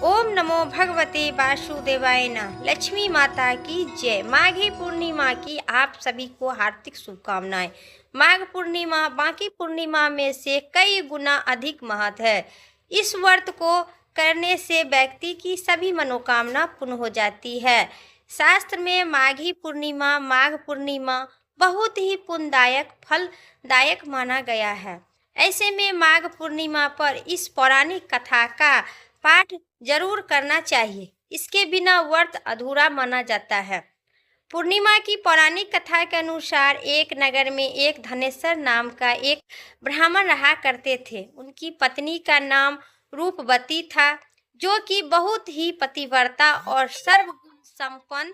ओम नमो भगवते वासुदेवाय नमः। लक्ष्मी माता की जय। माघी पूर्णिमा की आप सभी को हार्दिक शुभकामनाएं। माघ पूर्णिमा बाकी पूर्णिमा में से कई गुना अधिक महत्व है। इस व्रत को करने से व्यक्ति की सभी मनोकामना पूर्ण हो जाती है। शास्त्र में माघी पूर्णिमा माघ पूर्णिमा बहुत ही पुण्यदायक फलदायक माना गया है। ऐसे में माघ पूर्णिमा पर इस पौराणिक कथा का पाठ जरूर करना चाहिए। इसके बिना व्रत अधूरा माना जाता है। पूर्णिमा की पौराणिक कथा के अनुसार एक नगर में एक धनेश्वर नाम का एक ब्राह्मण रहा करते थे। उनकी पत्नी का नाम रूपवती था, जो कि बहुत ही पतिव्रता और सर्वगुण संपन्न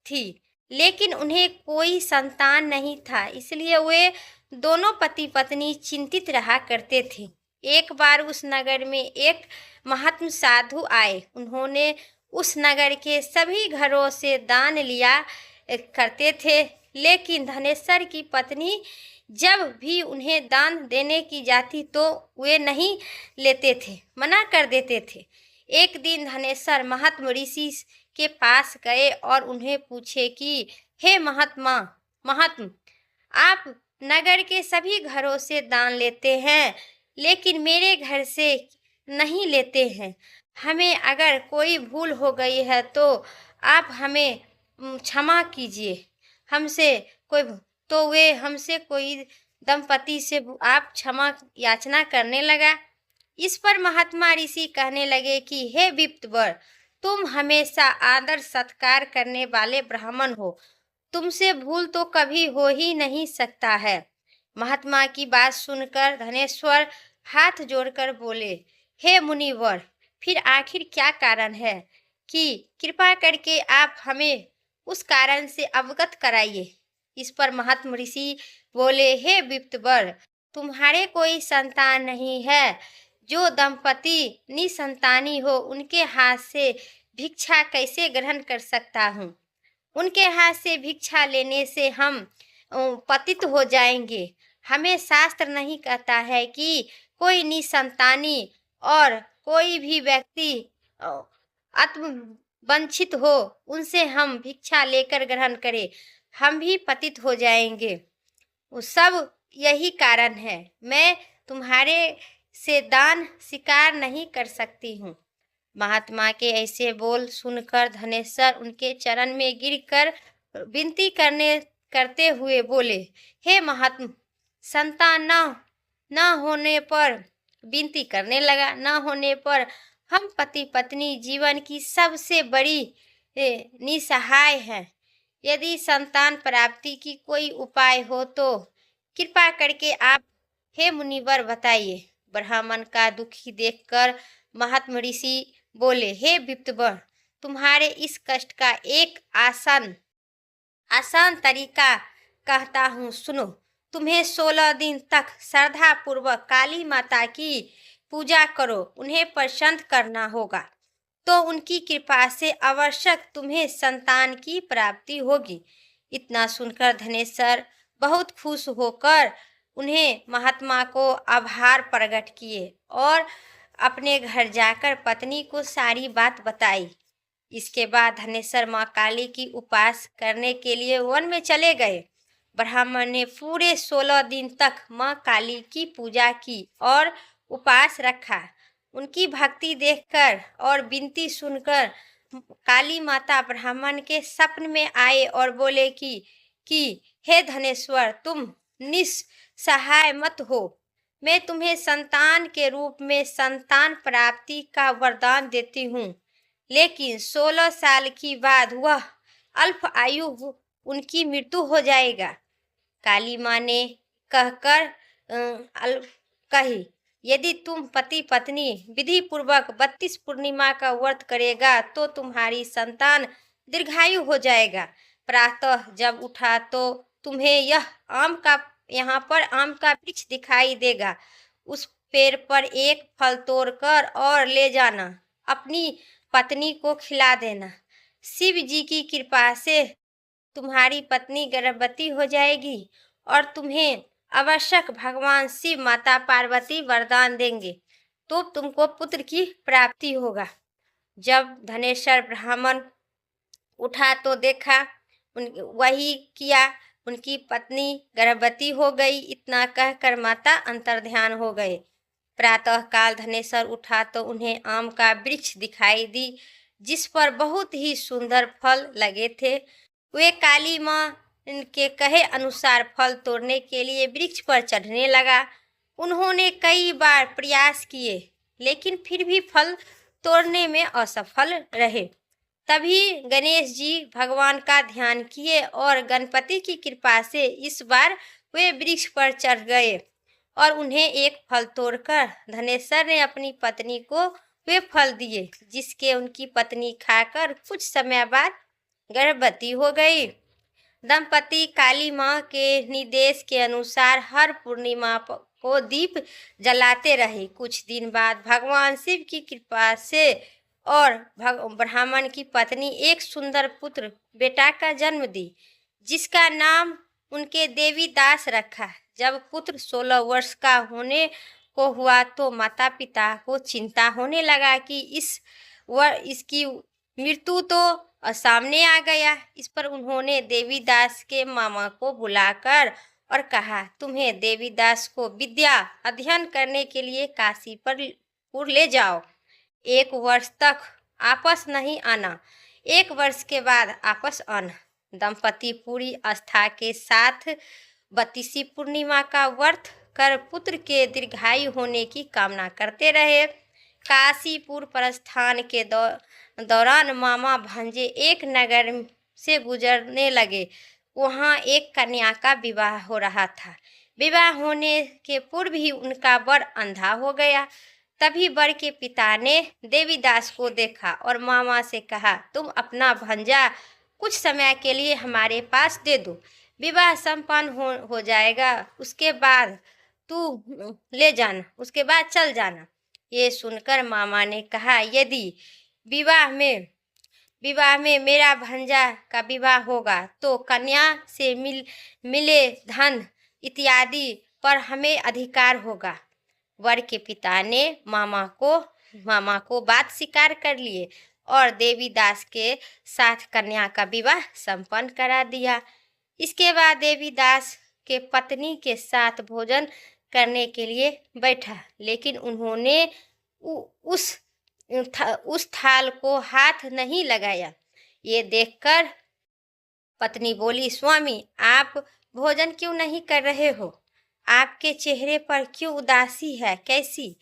थी। लेकिन उन्हें कोई संतान नहीं था, इसलिए वे दोनों पति पत्नी चिंतित रहा करते थे। एक बार उस नगर में एक महात्म साधु आए। उन्होंने उस नगर के सभी घरों से दान लिया करते थे, लेकिन धनेश्वर की पत्नी जब भी उन्हें दान देने की जाती तो वे नहीं लेते थे, मना कर देते थे। एक दिन धनेश्वर महात्म ऋषि के पास गए और उन्हें पूछे कि हे महात्म, आप नगर के सभी घरों से दान लेते हैं, लेकिन मेरे घर से नहीं लेते हैं। हमें अगर कोई भूल हो गई है तो आप हमें क्षमा कीजिए। हमसे कोई तो वे हमसे कोई दंपति से आप क्षमा याचना करने लगा। इस पर महात्मा ऋषि कहने लगे कि हे विप्तवर, तुम हमेशा आदर सत्कार करने वाले ब्राह्मण हो, तुमसे भूल तो कभी हो ही नहीं सकता है। महात्मा की बात सुनकर धनेश्वर हाथ जोड़कर बोले, हे मुनिवर, फिर आखिर क्या कारण है कि कृपा करके आप हमें उस कारण से अवगत कराइए। इस पर महात्मा ऋषि बोले, हे विप्तवर, तुम्हारे कोई संतान नहीं है। जो दंपति निसंतानी हो, उनके हाथ से भिक्षा कैसे ग्रहण कर सकता हूँ। उनके हाथ से भिक्षा लेने से हम पतित हो जाएंगे। हमें शास्त्र नहीं कहता है कि कोई निसंतानी और कोई भी व्यक्ति आत्मवंचित हो, उनसे हम भिक्षा लेकर ग्रहण करें, हम भी पतित हो जाएंगे। वो सब यही कारण है, मैं तुम्हारे से दान स्वीकार नहीं कर सकती हूँ। महात्मा के ऐसे बोल सुनकर धनेश्वर उनके चरण में गिरकर विनती करते हुए बोले, हे महात्मा, संतान न होने पर विनती करने लगा, न होने पर हम पति पत्नी जीवन की सबसे बड़ी निसहाय हैं। यदि संतान प्राप्ति की कोई उपाय हो तो कृपा करके आप हे मुनिवर बताइए। ब्राह्मण का दुखी देखकर महात्मा ऋषि बोले, हे विप्तवर, तुम्हारे इस कष्ट का एक आसान तरीका कहता हूँ, सुनो। तुम्हें 16 दिन तक श्रद्धा पूर्वक काली माता की पूजा करो, उन्हें प्रसन्न करना होगा, तो उनकी कृपा से आवश्यक तुम्हें संतान की प्राप्ति होगी। इतना सुनकर धनेश्वर बहुत खुश होकर उन्हें महात्मा को आभार प्रकट किए और अपने घर जाकर पत्नी को सारी बात बताई। इसके बाद धनेश्वर माँ काली की उपास करने के लिए वन में चले गए। ब्राह्मण ने पूरे 16 दिन तक माँ काली की पूजा की और उपवास रखा। उनकी भक्ति देखकर और विनती सुनकर काली माता ब्राह्मण के स्वप्न में आए और बोले कि हे धनेश्वर, तुम निस्सहाय मत हो। मैं तुम्हें संतान के रूप में संतान प्राप्ति का वरदान देती हूँ, लेकिन 16 साल की बाद वह अल्प आयु उनकी मृत्यु हो जाएगा। काली माँ ने कहकर कही, यदि तुम पति पत्नी विधि पूर्वक 32 पूर्णिमा का व्रत करेगा तो तुम्हारी संतान दीर्घायु हो जाएगा। प्रातः जब उठा तो तुम्हें यहाँ पर आम का वृक्ष दिखाई देगा। उस पेड़ पर एक फल तोड़कर और ले जाना, अपनी पत्नी को खिला देना। शिव जी की कृपा से तुम्हारी पत्नी गर्भवती हो जाएगी और तुम्हें आवश्यक भगवान शिव माता पार्वती वरदान देंगे, तो तुमको पुत्र की प्राप्ति होगा। जब धनेश्वर ब्राह्मण उठा तो देखा वही किया, उनकी पत्नी गर्भवती हो गई। इतना कहकर माता अंतर्ध्यान हो गए। प्रातःकाल धनेश्वर उठा तो उन्हें आम का वृक्ष दिखाई दी, जिस पर बहुत ही सुंदर फल लगे थे। वे काली माँ के कहे अनुसार फल तोड़ने के लिए वृक्ष पर चढ़ने लगा। उन्होंने कई बार प्रयास किए, लेकिन फिर भी फल तोड़ने में असफल रहे। तभी गणेश जी भगवान का ध्यान किए और गणपति की कृपा से इस बार वे वृक्ष पर चढ़ गए और उन्हें एक फल तोड़कर धनेश्वर ने अपनी पत्नी को वे फल दिए, जिसके उनकी पत्नी खाकर कुछ समय बाद गर्भवती हो गई। दंपति काली माँ के निर्देश के अनुसार हर पूर्णिमा को दीप जलाते रहे। कुछ दिन बाद भगवान शिव की कृपा से और ब्राह्मण की पत्नी एक सुंदर पुत्र बेटा का जन्म दी, जिसका नाम उनके देवी दास रखा। जब पुत्र 16 वर्ष का होने को हुआ तो माता पिता को चिंता होने लगा कि इसकी मृत्यु तो सामने आ गया। इस पर उन्होंने देवीदास के मामा को बुलाकर और कहा, तुम्हें देवीदास को विद्या अध्ययन करने के लिए काशीपुर ले जाओ। 1 वर्ष तक आपस नहीं आना, 1 वर्ष के बाद आपस आना। दंपति पूरी आस्था के साथ 32वीं पूर्णिमा का व्रत कर पुत्र के दीर्घायु होने की कामना करते रहे। काशीपुर प्रस्थान के दौरान मामा भांजे एक नगर से गुजरने लगे। वहाँ एक कन्या का विवाह हो रहा था। विवाह होने के पूर्व ही उनका वर अंधा हो गया। तभी वर के पिता ने देवीदास को देखा और मामा से कहा, तुम अपना भंजा कुछ समय के लिए हमारे पास दे दो, विवाह संपन्न हो जाएगा, उसके बाद तू ले जाना, उसके बाद चल जाना। ये सुनकर मामा ने कहा, यदि विवाह में मेरा भंजा का विवाह होगा तो कन्या से मिले धन इत्यादि पर हमें अधिकार होगा। वर के पिता ने मामा को बात स्वीकार कर लिए और देवीदास के साथ कन्या का विवाह संपन्न करा दिया। इसके बाद देवीदास के पत्नी के साथ भोजन करने के लिए बैठा, लेकिन उन्होंने उस थाल को हाथ नहीं लगाया। ये देखकर पत्नी बोली, स्वामी आप भोजन क्यों नहीं कर रहे हो? आपके चेहरे पर क्यों उदासी है, कैसी?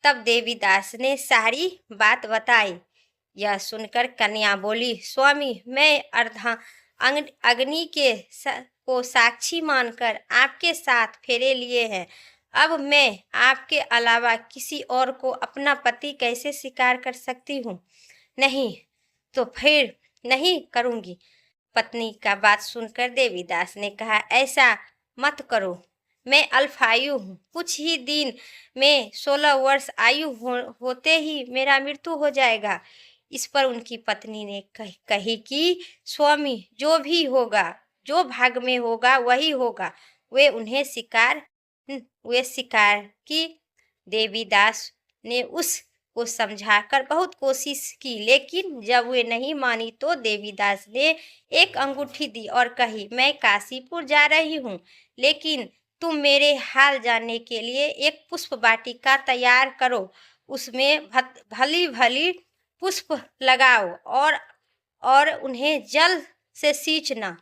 तब देवीदास ने सारी बात बताई। यह सुनकर कन्या बोली, स्वामी मैं अग्नि को साक्षी मानकर आपके साथ फेरे लिए हैं। अब मैं आपके अलावा किसी और को अपना पति कैसे स्वीकार कर सकती हूँ? नहीं तो फिर नहीं करूँगी। पत्नी का बात सुनकर देवीदास ने कहा, ऐसा मत करो, मैं अल्पायु हूँ, कुछ ही दिन में 16 वर्ष आयु होते ही मेरा मृत्यु हो जाएगा। इस पर उनकी पत्नी ने कही कि स्वामी जो भी होगा, जो भाग में होगा वही होगा। वे स्वीकार की। देवीदास ने उसको समझाकर बहुत कोशिश की, लेकिन जब वे नहीं मानी तो देवीदास ने एक अंगूठी दी और कही, मैं काशीपुर जा रही हूँ, लेकिन तुम मेरे हाल जानने के लिए एक पुष्प वाटिका तैयार करो, उसमें भली भली पुष्प लगाओ और उन्हें जल से सींचना।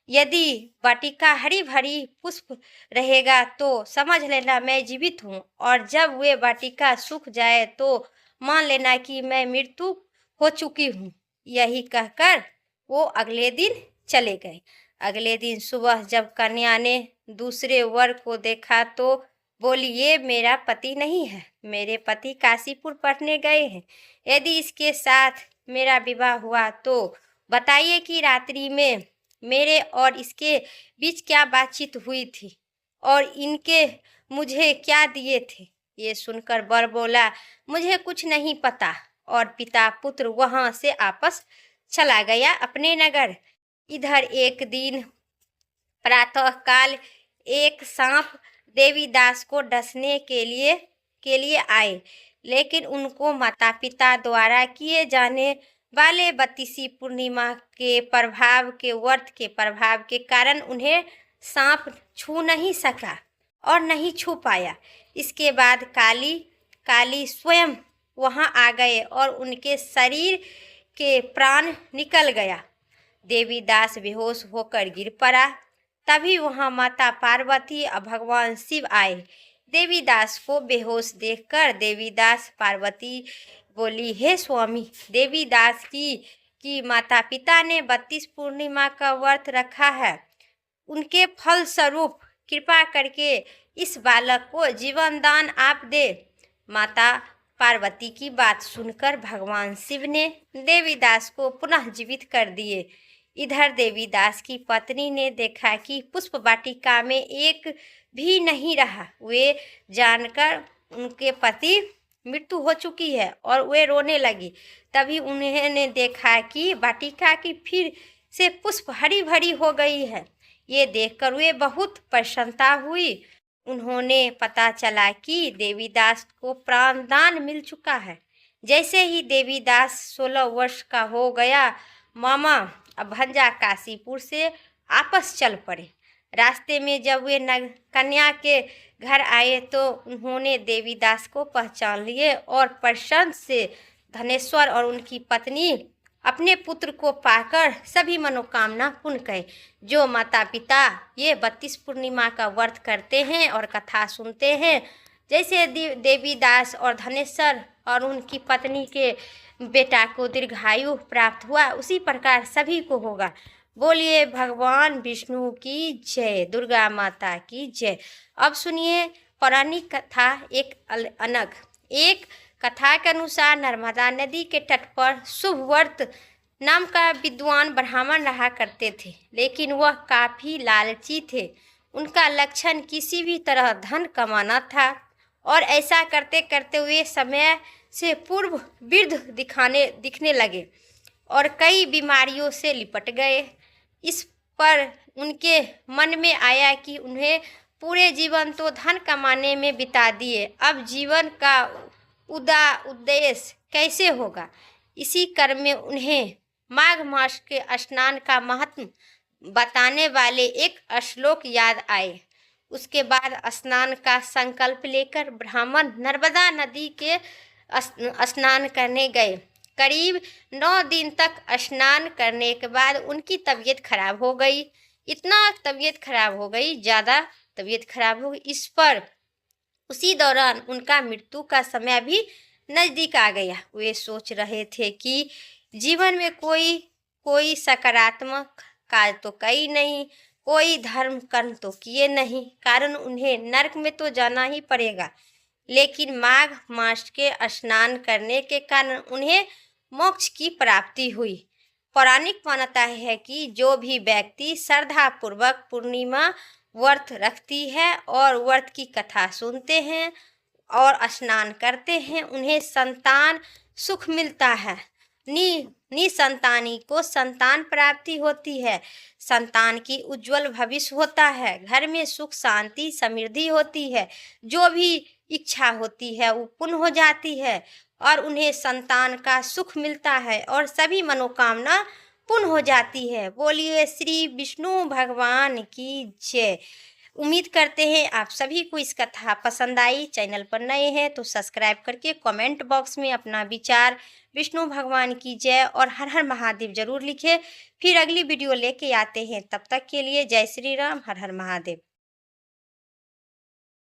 यदि वाटिका हरी भरी पुष्प रहेगा तो समझ लेना मैं जीवित हूँ, और जब वे वाटिका सूख जाए तो मान लेना कि मैं मृत्यु हो चुकी हूँ। यही कहकर वो अगले दिन चले गए। अगले दिन सुबह जब कन्या ने दूसरे वर को देखा तो बोली, ये मेरा पति नहीं है, मेरे पति काशीपुर पढ़ने गए हैं। यदि इसके साथ मेरा विवाह हुआ तो बताइए कि रात्रि में मेरे और इसके बीच क्या बातचीत हुई थी और इनके मुझे क्या दिए थे। ये सुनकर वर बोला, मुझे कुछ नहीं पता, और पिता पुत्र वहां से आपस चला गया अपने नगर। इधर एक दिन प्रातःकाल एक सांप देवीदास को डसने के लिए के लिए आए, लेकिन उनको माता पिता द्वारा किए जाने वाले 32वीं पूर्णिमा के व्रत के प्रभाव के कारण उन्हें सांप छू नहीं सका और नहीं छू पाया। इसके बाद काली स्वयं वहां आ गए और उनके शरीर के प्राण निकल गया। देवीदास बेहोश होकर गिर पड़ा। तभी वहां माता पार्वती और भगवान शिव आए। देवीदास को बेहोश देखकर देवीदास पार्वती बोली, हे स्वामी, देवीदास की माता पिता ने 32 पूर्णिमा का व्रत रखा है, उनके फल स्वरूप कृपा करके इस बालक को जीवन दान आप दे। माता पार्वती की बात सुनकर भगवान शिव ने देवीदास को पुनः जीवित कर दिए। इधर देवीदास की पत्नी ने देखा कि पुष्प वाटिका में एक भी नहीं रहा। वे जानकर उनके पति मृत्यु हो चुकी है और वे रोने लगी। तभी उन्होंने देखा कि वाटिका की फिर से पुष्प हरी भरी हो गई है। ये देखकर वे बहुत प्रसन्नता हुई। उन्होंने पता चला कि देवीदास को प्राणदान मिल चुका है। जैसे ही देवीदास 16 वर्ष का हो गया, मामा और भंजा काशीपुर से आपस चल पड़े। रास्ते में जब वे कन्या के घर आए तो उन्होंने देवीदास को पहचान लिए और प्रसन्न से धनेश्वर और उनकी पत्नी अपने पुत्र को पाकर सभी मनोकामना पूर्ण करें। जो माता पिता ये 32 पूर्णिमा का व्रत करते हैं और कथा सुनते हैं, जैसे देवीदास और धनेश्वर और उनकी पत्नी के बेटा को दीर्घायु प्राप्त हुआ, उसी प्रकार सभी को होगा। बोलिए भगवान विष्णु की जय, दुर्गा माता की जय। अब सुनिए पौराणिक कथा एक कथा के अनुसार नर्मदा नदी के तट पर शुभव्रत नाम का विद्वान ब्राह्मण रहा करते थे, लेकिन वह काफ़ी लालची थे। उनका लक्षण किसी भी तरह धन कमाना था और ऐसा करते करते हुए समय से पूर्व वृद्ध दिखने लगे और कई बीमारियों से लिपट गए। इस पर उनके मन में आया कि उन्हें पूरे जीवन तो धन कमाने में बिता दिए, अब जीवन का उद्देश्य कैसे होगा। इसी क्रम में उन्हें माघ मास के स्नान का महत्व बताने वाले एक श्लोक याद आए। उसके बाद स्नान का संकल्प लेकर ब्राह्मण नर्मदा नदी के स्नान करने गए। करीब 9 दिन तक स्नान करने के बाद उनकी तबीयत खराब हो गई। इतना तबीयत खराब हो गई, ज़्यादा तबीयत खराब हो गई। इस पर उसी दौरान उनका मृत्यु का समय भी नज़दीक आ गया। वे सोच रहे थे कि जीवन में कोई सकारात्मक कार्य तो कई नहीं, कोई धर्म कर्म तो किए नहीं, कारण उन्हें नरक में तो जाना ही पड़ेगा। लेकिन माघ मास के स्नान करने के कारण उन्हें मोक्ष की प्राप्ति हुई। पौराणिक मान्यता है कि जो भी व्यक्ति श्रद्धा पूर्वक पूर्णिमा व्रत रखती है और व्रत की कथा सुनते हैं और स्नान करते हैं, उन्हें संतान सुख मिलता है। निसंतानी को संतान प्राप्ति होती है। संतान की उज्जवल भविष्य होता है। घर में सुख शांति समृद्धि होती है। जो भी इच्छा होती है वो पूर्ण हो जाती है और उन्हें संतान का सुख मिलता है और सभी मनोकामना पूर्ण हो जाती है। बोलिए श्री विष्णु भगवान की जय। उम्मीद करते हैं आप सभी को इस कथा पसंद आई। चैनल पर नए हैं तो सब्सक्राइब करके कमेंट बॉक्स में अपना विचार विष्णु भगवान की जय और हर हर महादेव जरूर लिखें। फिर अगली वीडियो लेके आते हैं, तब तक के लिए जय श्री राम, हर हर महादेव।